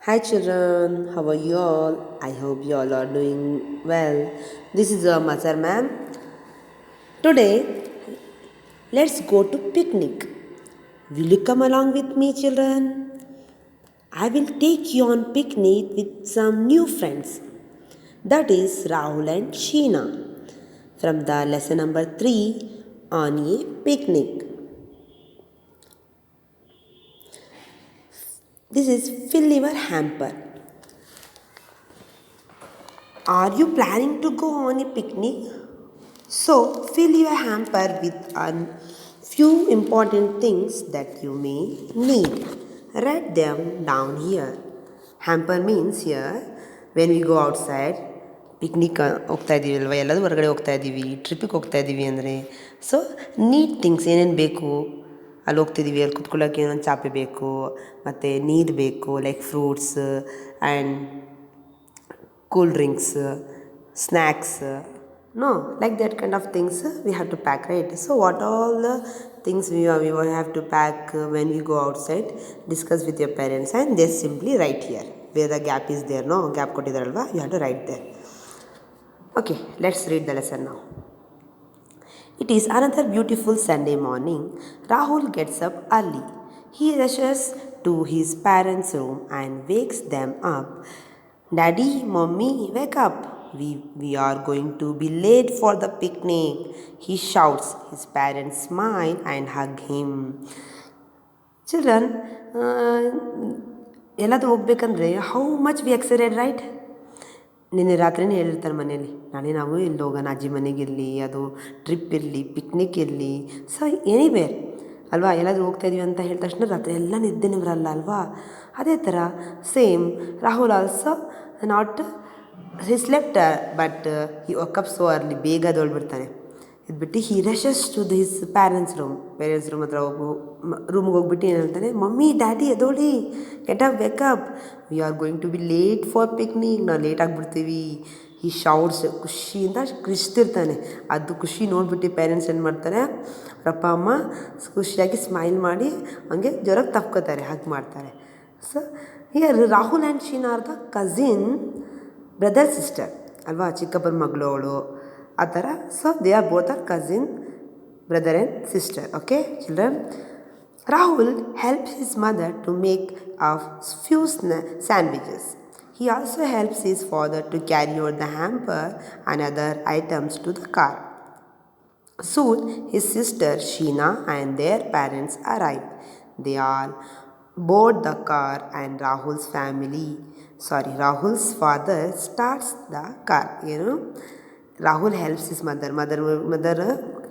Hi children, how are you all? I hope you all are doing well. This is Mazhar ma'am. Today, let's go to picnic. Will you come along with me children? I will take you on picnic with some new friends. That is Rahul and Sheena from the lesson number 3 on a picnic. This is fill your hamper. Are you planning to go on a picnic? So, fill your hamper with a few important things that you may need. Write them down here. Hamper means here when we go outside, picnic ಹೋಗ್ತಾ ಇದ್ದೀವಿ ಅಲ್ವಾ, ಎಲ್ಲದೂ ಹೊರಗಡೆ ಹೋಗ್ತಾ ಇದ್ದೀವಿ, ಟ್ರಿಪ್ಪಿಗೆ ಹೋಗ್ತಾ ಇದ್ದೀವಿ ಅಂದರೆ ಸೊ ನೀಡ್ ಥಿಂಗ್ಸ್ ಏನೇನು ಬೇಕು ಅಲ್ಲಿ ಹೋಗ್ತಿದ್ದೀವಿ, ಅಲ್ಲಿ ಕುತ್ಕೊಳ್ಳೋಕೆ ಏನೊಂದು ಚಾಪೆ ಬೇಕು, ಮತ್ತು ನೀರು ಬೇಕು like fruits and cool drinks, snacks, no, like that kind of things we have to pack, right? So what all the things we will have to pack when we go outside, discuss with your parents and just simply write here where the gap is there, no gap kotidaralva, you have to write there. Okay, let's read the lesson now. It is another beautiful Sunday morning. Rahul gets up early. He rushes to his parents' room and wakes them up. Daddy, Mommy, wake up. We are going to be late for the picnic, he shouts. His parents smile and hug him. Children, ಎಲ್ಲಾದರೂ ಹೋಗ್ಬೇಕಂದ್ರೆ how much we excited, right? ನಿನ್ನೆ ರಾತ್ರಿನೇ ಹೇಳಿರ್ತಾರೆ ಮನೇಲಿ, ನಾವು ಎಲ್ಲಿ ಹೋಗೋಣ, ಅಜ್ಜಿ ಮನೆಗಿರಲಿ, ಅದು ಟ್ರಿಪ್ ಇರಲಿ, ಪಿಕ್ನಿಕ್ ಇರಲಿ, ಸೊ ಎನಿವೇರ್ ಅಲ್ವಾ, ಎಲ್ಲಾದರೂ ಹೋಗ್ತಾಯಿದ್ದೀವಿ ಅಂತ ಹೇಳಿದ ತಕ್ಷಣ ರಾತ್ರಿ ಎಲ್ಲ ನಿದ್ದೆನೇ ಬರಲ್ಲ ಅಲ್ವಾ. ಅದೇ ಥರ same Rahul also not he slept but he woke up so early, ಬೇಗ ಎದ್ದೊಳ್ಬಿಡ್ತಾನೆ. ಇದ್ಬಿಟ್ಟು he rushes to his parents room ಹತ್ರ ರೂಮ್ಗೆ ಹೋಗ್ಬಿಟ್ಟು ಏನು ಹೇಳ್ತಾನೆ, ಮಮ್ಮಿ ಡ್ಯಾಡಿ ಎದೋಳಿ, get up wake up, we are going to be late for picnic, ನಾವು ಲೇಟ್ ಆಗಿಬಿಡ್ತೀವಿ. ಈ ಶೌಟ್ಸ್ ಖುಷಿಯಿಂದ ಕಿರ್ಚ್ತಿರ್ತಾನೆ. ಅದು ಖುಷಿ ನೋಡ್ಬಿಟ್ಟು ಪೇರೆಂಟ್ಸ್ ಏನು ಮಾಡ್ತಾರೆ, ಅಪ್ಪ ಅಮ್ಮ ಖುಷಿಯಾಗಿ ಸ್ಮೈಲ್ ಮಾಡಿ ಹಂಗೆ ಜ್ವರಕ್ಕೆ ತಪ್ಕೋತಾರೆ, ಹಾಗೆ ಮಾಡ್ತಾರೆ. So here Rahul and Sheena are the cousin, brother sister ಅಲ್ವಾ, ಚಿಕ್ಕಪ್ಪನ ಮಗಳು ಅವಳು, ಆ ಥರ. So they are both are cousin, brother and sister. Okay children, Rahul helps his mother to make a few sandwiches. He also helps his father to carry out the hamper and other items to the car. Soon his sister Sheena and their parents arrive. They all board the car and Rahul's father starts the car. Rahul helps his mother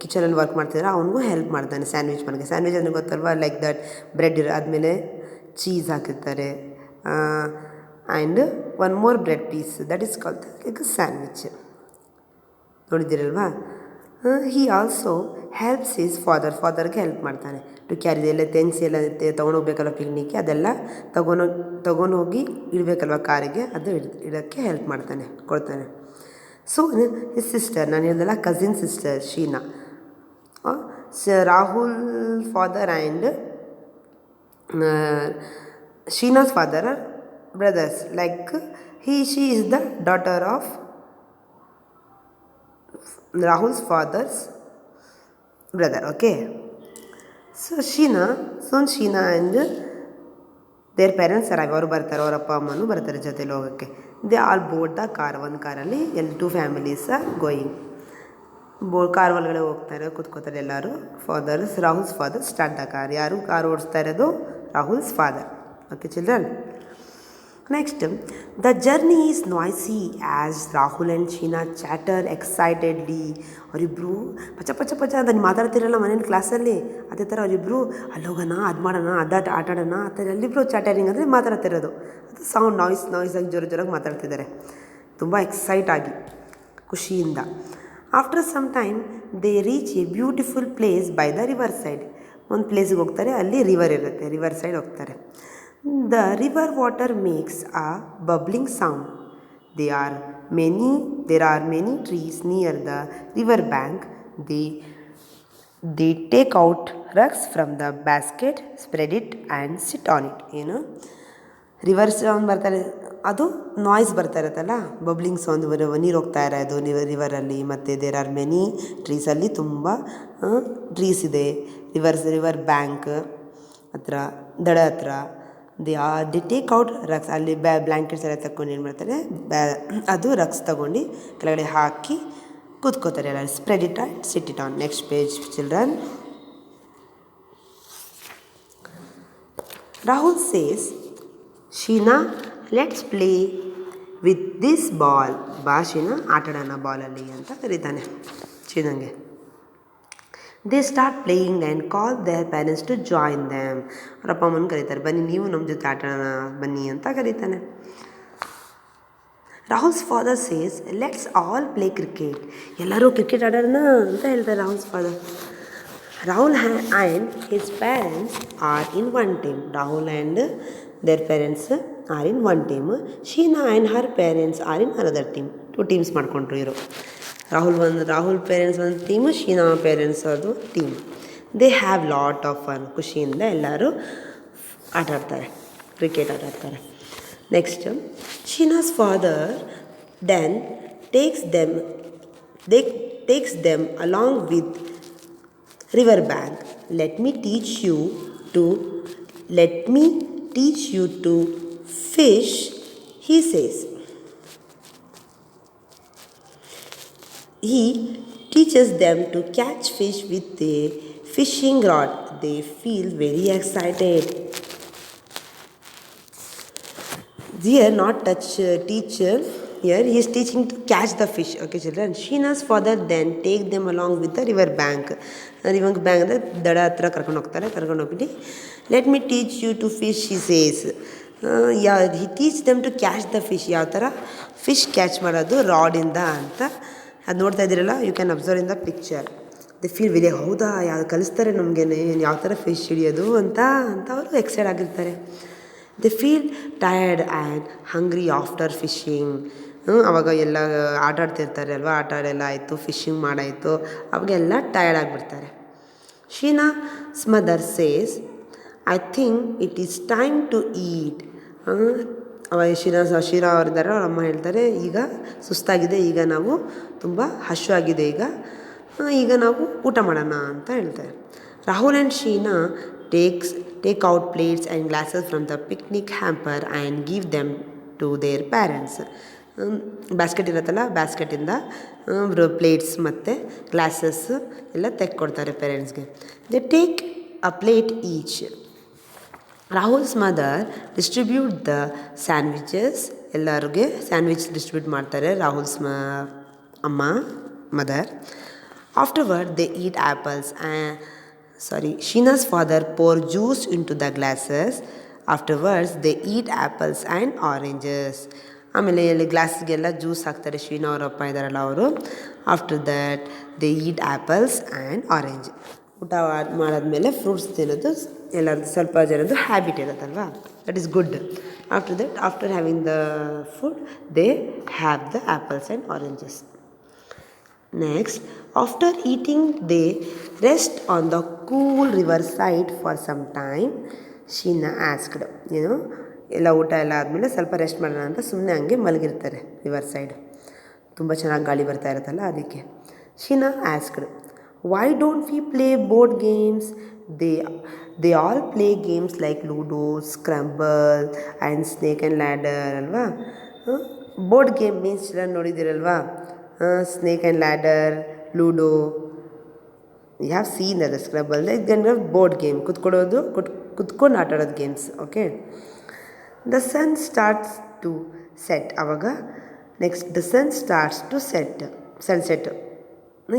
ಕಿಚನಲ್ಲಿ work ಮಾಡ್ತಿದ್ರೆ ಅವನಿಗೂ help ಮಾಡ್ತಾನೆ sandwich ಮಾಡೋಕ್ಕೆ. Sandwich ಅಂದರೆ ಗೊತ್ತಲ್ವ, like that bread ಆದಮೇಲೆ cheese ಹಾಕಿರ್ತಾರೆ and one more bread piece, that is called like sandwich. ನೋಡಿದ್ದೀರಲ್ವಾ. ಹಿ ಆಲ್ಸೋ ಹೆಲ್ಪ್ಸ್ ಈಸ್ ಫಾದರ್ಗೆ ಹೆಲ್ಪ್ ಮಾಡ್ತಾನೆ ಟು ಕ್ಯಾರಿ, ಎಲ್ಲ ತೆನ್ಸಿ ಎಲ್ಲ ತೊಗೊಂಡೋಗ್ಬೇಕಲ್ವ ಪಿಕ್ನಿಕ್ಗೆ, ಅದೆಲ್ಲ ತೊಗೊಂಡೋಗಿ ಇಡಬೇಕಲ್ವ ಕಾರಿಗೆ, ಅದು ಇಡೋಕ್ಕೆ ಹೆಲ್ಪ್ ಕೊಡ್ತಾನೆ. ಸೊ ಹಿಸ್ ಸಿಸ್ಟರ್, ನಾನು ಹೇಳಿದಲ್ಲ cousin sister Sheena, Rahul father and Sheena's father are brothers, like she is the daughter of Rahul's father's brother. Okay, so Sheena and their parents arrive, ಅವರು ಬರ್ತಾರೆ, ಅವರ ಅಪ್ಪ ಅಮ್ಮನೂ ಬರ್ತಾರೆ ಜೊತೆಲಿ ಹೋಗೋಕ್ಕೆ. They all board the car, ಒಂದು ಕಾರಲ್ಲಿ two families are going. Car ಒಳಗಡೆ ಹೋಗ್ತಾರೆ, ಕೂತ್ಕೋತಾರೆ ಎಲ್ಲರೂ. Rahul's father start the car. ಯಾರು ಕಾರ್ ಓಡಿಸ್ತಾ ಇರೋದು? Rahul's father. Okay children, next, the journey is noisy as Rahul and Sheena chatter excitedly. ಅವರಿಬ್ಬರು ಪಚ ಅದನ್ನು ಮಾತಾಡ್ತಿರಲ್ಲ ಮನೇಲಿ ಕ್ಲಾಸಲ್ಲಿ, ಅದೇ ಥರ ಅವರಿಬ್ಬರು ಅಲ್ಲಿ ಹೋಗೋಣ, ಅದು ಮಾಡೋಣ, ಆಟ ಆಡೋಣ, ಆ ಥರ ಎಲ್ಲಿಬ್ಬರು ಚಾಟರಿಂಗ್ ಅಂದರೆ ಮಾತಾಡ್ತಿರೋದು. ಅದು ಸೌಂಡ್ ನಾಯ್ಸಾಗಿ ಜೋರಾಗಿ ಮಾತಾಡ್ತಿದ್ದಾರೆ, ತುಂಬ ಎಕ್ಸೈಟ್ ಆಗಿ, ಖುಷಿಯಿಂದ. After some time they reach a beautiful place by the river side. ಒಂದು ಪ್ಲೇಸಿಗೆ ಹೋಗ್ತಾರೆ, ಅಲ್ಲಿ ರಿವರ್ ಇರುತ್ತೆ, ರಿವರ್ ಸೈಡ್ ಹೋಗ್ತಾರೆ. The river water makes a bubbling sound. There are many trees near the river bank. They take out rugs from the basket, spread it and sit on it. River sound ಬರ್ತಾರೆ, ಅದು noise ಬರ್ತಾ ಇರುತ್ತಲ್ಲ, bubbling sound, ನೀರು ಹೋಗ್ತಾ ಇರೋದು ರಿವರಲ್ಲಿ. ಮತ್ತು there are many ಟ್ರೀಸಲ್ಲಿ ತುಂಬ trees ಇದೆ. ರಿವರ್ ಬ್ಯಾಂಕ್ ಹತ್ರ, ದಡ ಹತ್ರ. ದಿ ಟೇಕ್ ಔಟ್ ರಕ್ಸ್, ಅಲ್ಲಿ ಬ್ಲ್ಯಾಂಕೆಟ್ಸ್ ಎಲ್ಲ ತಗೊಂಡು ಏನು ಮಾಡ್ತಾರೆ, ಅದು ರಕ್ಸ್ ತಗೊಂಡು ಕೆಳಗಡೆ ಹಾಕಿ ಕೂತ್ಕೋತಾರೆ ಎಲ್ಲ. Spread it and sit it on. Next page children. Rahul says, Sheena let's play with this ball. ಬಾ ಶೀನಾ, ಆಟಾಡೋಣ ಬಾಲಲ್ಲಿ ಅಂತ ಕರೀತಾನೆ ಶೀನಂಗೆ. They start playing and call their parents to join them. ಅವ್ರ ಅಪ್ಪ ಅಮ್ಮನ ಕರೀತಾರೆ, ಬನ್ನಿ ನೀವು ನಮ್ಮ ಜೊತೆ ಆಟಾಡೋಣ ಬನ್ನಿ ಅಂತ ಕರೀತಾನೆ. Rahul's father says let's all play cricket. ಎಲ್ಲರೂ ಕ್ರಿಕೆಟ್ ಆಡೋಣ ಅಂತ ಹೇಳ್ತಾರೆ Rahul's father. Rahul and his parents are in one team. Rahul and their parents are in one team. Sheena and her parents are in another team. 2 teams ಮಾಡ್ಕೊಂಡ್ರು ಇವರು. ರಾಹುಲ್ ಪೇರೆಂಟ್ಸ್ ಒಂದು team, Sheena parents ಅದು team. They have lot of fun. ಖುಷಿಯಿಂದ ಎಲ್ಲರೂ ಆಟಾಡ್ತಾರೆ, cricket ಆಟಾಡ್ತಾರೆ. Next, Sheena's father then takes them along with river bank. Let me teach you to fish, he says. He teaches them to catch fish with a fishing rod. They feel very excited. Here, not teacher. Here, he is teaching to catch the fish. Okay, children. Sheena's father then take them along with the river bank. River bank ಅಂದರೆ ದಡ ಹತ್ರ ಕರ್ಕೊಂಡು ಹೋಗ್ತಾರೆ. ಕರ್ಕೊಂಡು ಹೋಗ್ಬಿಟ್ಟು let me teach you to fish, he says. He teach them to catch the fish. ಯಾವ ಥರ fish catch ಮಾಡೋದು ರಾಡಿಂದ ಅಂತ. ಅದು ನೋಡ್ತಾ ಇದ್ದೀರಲ್ಲ, you can observe in the picture. They feel very, ಹೌದಾ ಯಾವ್ದು ಕಲಿಸ್ತಾರೆ ನಮಗೇನೆ, ಯಾವ ಥರ ಫಿಶ್ ಹಿಡಿಯೋದು ಅಂತ ಅವರು ಎಕ್ಸೈಟ್ ಆಗಿರ್ತಾರೆ. They feel tired and hungry after fishing. ಅವಾಗ ಎಲ್ಲ ಆಟಾಡ್ತಿರ್ತಾರೆ ಅಲ್ವಾ, ಆಟಾಡೆಲ್ಲ ಆಯಿತು, ಫಿಶಿಂಗ್ ಮಾಡಾಯಿತು, ಅವಾಗೆಲ್ಲ ಟಯರ್ಡ್ ಆಗಿಬಿಡ್ತಾರೆ. Sheena's mother says, I think it is time to eat. ಅವಾಗ ಶೀನಾ ಅವರಿದ್ದಾರೆ, ಅವ್ರ ಅಮ್ಮ ಹೇಳ್ತಾರೆ, ಈಗ ಸುಸ್ತಾಗಿದೆ, ಈಗ ನಾವು ತುಂಬ ಹಶ್ವಾಗಿದೆ, ಈಗ ನಾವು ಊಟ ಮಾಡೋಣ ಅಂತ ಹೇಳ್ತಾರೆ. Rahul and Sheena take out plates and glasses from the picnic hamper and give them to their parents. Basket ಇರುತ್ತಲ್ಲ, ಬ್ಯಾಸ್ಕೆಟಿಂದ ಪ್ಲೇಟ್ಸ್ ಮತ್ತು ಗ್ಲಾಸಸ್ ಎಲ್ಲ ತೆಕ್ಕೊಡ್ತಾರೆ ಪೇರೆಂಟ್ಸ್ಗೆ. They take a plate each. Rahul's mother distribute the sandwiches. ಎಲ್ಲರಿಗೆ ಸ್ಯಾಂಡ್ವಿಚ್ ಡಿಸ್ಟ್ರಿಬ್ಯೂಟ್ ಮಾಡ್ತಾರೆ ರಾಹುಲ್ಸ್ ಅಮ್ಮ, mother. Afterward they eat apples. Sheena's father pour juice into the glasses. Afterwards they eat apples and oranges. ಆಮೇಲೆ ಇಲ್ಲಿ ಗ್ಲಾಸ್ಗೆಲ್ಲ juice ಹಾಕ್ತಾರೆ, ಶೀನಾ ಅವರ ಅಪ್ಪ ಇದ್ದಾರಲ್ಲ ಅವರು. After that they eat apples and orange. ಊಟ ಮಾಡಾದ್ಮೇಲೆ ಫ್ರೂಟ್ಸ್ ತಿನ್ನೋದು ಎಲ್ಲರದ್ದು ಸ್ವಲ್ಪ ಜನದ್ದು ಹ್ಯಾಬಿಟ್ ಇರುತ್ತಲ್ವಾ, that is good. After that, after having the food, they have the apples and oranges. Next, after eating, they rest on the cool river side for some time. Sheena asked, ಎಲ್ಲ ಊಟ ಎಲ್ಲ ಆದಮೇಲೆ ಸ್ವಲ್ಪ rest ಮಾಡೋಣ ಅಂತ ಸುಮ್ಮನೆ ಹಂಗೆ ಮಲಗಿರ್ತಾರೆ river side. ತುಂಬ ಚೆನ್ನಾಗಿ ಗಾಳಿ ಬರ್ತಾ ಇರುತ್ತಲ್ಲ ಅದಕ್ಕೆ. Sheena asked, why don't we play board games? They all play games like ludo, scrabble and snake and ladder ಅಲ್ವಾ. ಬೋರ್ಡ್ ಗೇಮ್ ಮೀನ್ಸ್ ಚಿಲ್ಡ್ರನ್ ನೋಡಿದ್ದೀರಲ್ವಾ, snake and ladder, ludo, you have seen ಅದ. Scrabble ಇದನ್ನ ಬೋರ್ಡ್ ಗೇಮ್, ಕುತ್ಕೊಂಡು ಆಟಾಡೋದು games. Okay. The sun starts to set. ಆವಾಗ next the sun starts to sunset.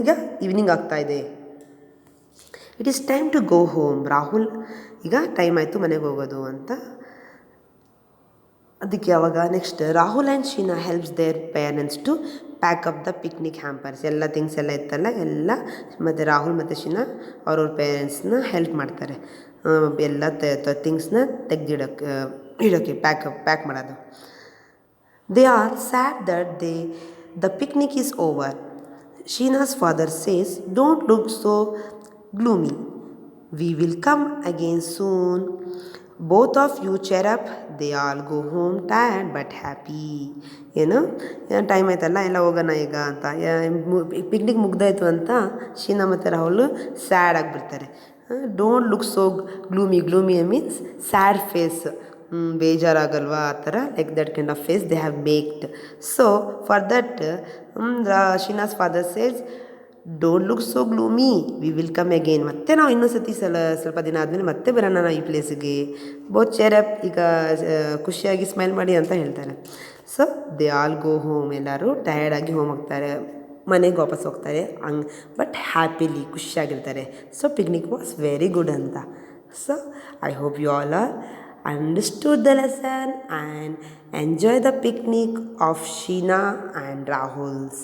ಈಗ evening ಆಗ್ತಾಯಿದೆ. It is time to go home. Rahul, ಈಗ time ಆಯಿತು ಮನೆಗೆ ಹೋಗೋದು ಅಂತ. ಅದಕ್ಕೆ ಅವಾಗ next Rahul and Sheena helps their parents to pack up the picnic hampers. ಎಲ್ಲ ಥಿಂಗ್ಸ್ ಎಲ್ಲ ಇತ್ತಲ್ಲ ಎಲ್ಲ, ಮತ್ತು ರಾಹುಲ್ ಮತ್ತು ಶೀನಾ ಅವ್ರವ್ರ ಪೇರೆಂಟ್ಸ್ನ ಹೆಲ್ಪ್ ಮಾಡ್ತಾರೆ ಎಲ್ಲ ಥಿಂಗ್ಸ್ನ ಇಡೋಕ್ಕೆ ಪ್ಯಾಕ್ ಮಾಡೋದು. They are sad that the picnic is over. Sheena's father says, don't look so gloomy, we will come again soon. both of you cheer up, they all go home tired but happy. ಏನು time ಆಯ್ತಲ್ಲ ಎಲ್ಲ ಹೋಗೋಣ ಈಗ ಅಂತ picnic ಮುಗ್ದಾಯ್ತು ಅಂತ ಶೀನಾ ಮತ್ತು Rahul sad ಆಗಿಬಿಡ್ತಾರೆ. Don't look so gloomy means sad face, ಬೇಜಾರಾಗಲ್ವಾ ಆ ಥರ, like that kind of face they have maked. So for that Sheena's father says don't look so gloomy, we will come again. ಮತ್ತೆ ನಾವು ಇನ್ನೂ ಸತಿ ಸ್ವಲ್ಪ ದಿನ ಆದಮೇಲೆ ಮತ್ತೆ ಬರೋಣ ನಾವು ಈ ಪ್ಲೇಸಿಗೆ, ಬೋತ್ ಚೇರಪ್, ಈಗ ಖುಷಿಯಾಗಿ ಸ್ಮೈಲ್ ಮಾಡಿ ಅಂತ ಹೇಳ್ತಾರೆ. So they all go home, ಎಲ್ಲರೂ ಟಯರ್ಡಾಗಿ ಹೋಮ್ ಹೋಗ್ತಾರೆ, ಮನೆಗೆ ವಾಪಸ್ ಹೋಗ್ತಾರೆ ಬಟ್ ಹ್ಯಾಪಿಲಿ, ಖುಷಿಯಾಗಿರ್ತಾರೆ. So picnic was very good ಅಂತ. So I hope you all are understood the lesson and enjoy the picnic of Sheena and Rahul's.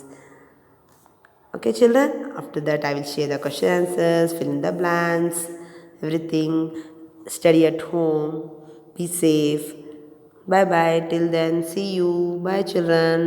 Okay children, after that I will share the question answers, fill in the blanks, everything. Study at home, be safe. Bye bye till then, see you. Bye children.